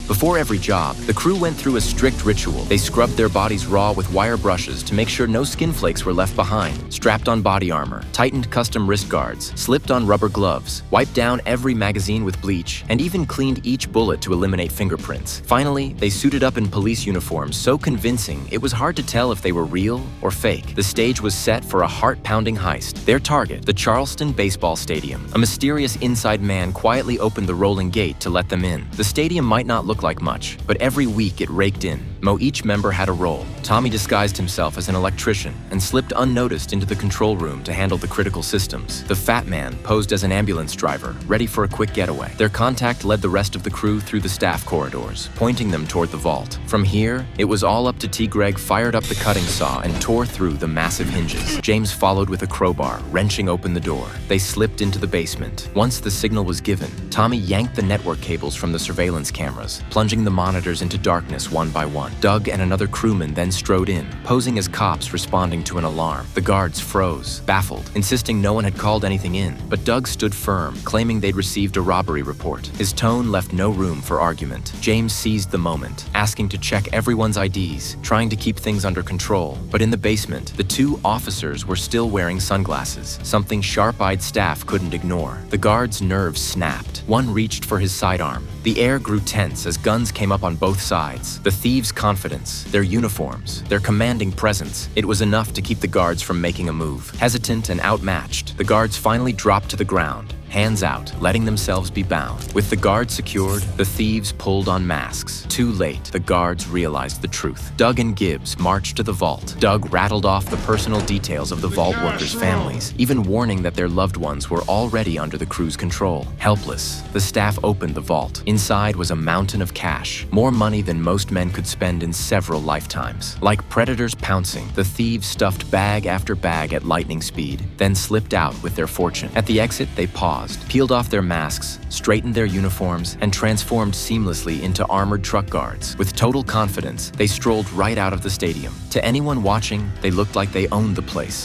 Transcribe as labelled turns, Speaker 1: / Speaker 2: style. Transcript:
Speaker 1: Before every job, the crew went through a strict ritual. They scrubbed their bodies raw with wire brushes to make sure no skin flakes were left behind, strapped on body armor, tightened custom wrist guards, slipped on rubber gloves, wiped down every magazine with bleach, and even cleaned each bullet to eliminate fingerprints. Finally, they suited up in police uniforms so convincing it was hard to tell if they were real or fake. The stage was set for a heart-pounding heist. Their target, the Charleston Baseball Stadium. A mysterious inside man quietly opened the rolling gate to let them in. The stadium might not look like much, but every week it raked in. Each member had a role. Tommy disguised himself as an electrician and slipped unnoticed into the control room to handle the critical systems. The fat man posed as an ambulance driver, ready for a quick getaway. Their contact led the rest of the crew through the staff corridors, pointing them toward the vault. From here, it was all up to T. Greg fired up the cutting saw and tore through the massive hinges. James followed with a crowbar, wrenching open the door. They slipped into the basement. Once the signal was given, Tommy yanked the network cables from the surveillance cameras, plunging the monitors into darkness one by one. Doug and another crewman then strode in, posing as cops responding to an alarm. The guards froze, baffled, insisting no one had called anything in. But Doug stood firm, claiming they'd received a robbery report. His tone left no room for argument. James seized the moment, asking to check everyone's IDs, trying to keep things under control. But in the basement, the two officers were still wearing sunglasses, something sharp-eyed staff couldn't ignore. The guards' nerves snapped. One reached for his sidearm. The air grew tense as guns came up on both sides. The thieves' confidence, their uniforms, their commanding presence, it was enough to keep the guards from making a move. Hesitant and outmatched, the guards finally dropped to the ground, hands out, letting themselves be bound. With the guards secured, the thieves pulled on masks. Too late, the guards realized the truth. Doug and Gibbs marched to the vault. Doug rattled off the personal details of the vault workers' families, even warning that their loved ones were already under the crew's control. Helpless, the staff opened the vault. Inside was a mountain of cash, more money than most men could spend in several lifetimes. Like predators pouncing, the thieves stuffed bag after bag at lightning speed, then slipped out with their fortune. At the exit, they paused, peeled off their masks, straightened their uniforms, and transformed seamlessly into armored truck guards. With total confidence, they strolled right out of the stadium. To anyone watching, they looked like they owned the place.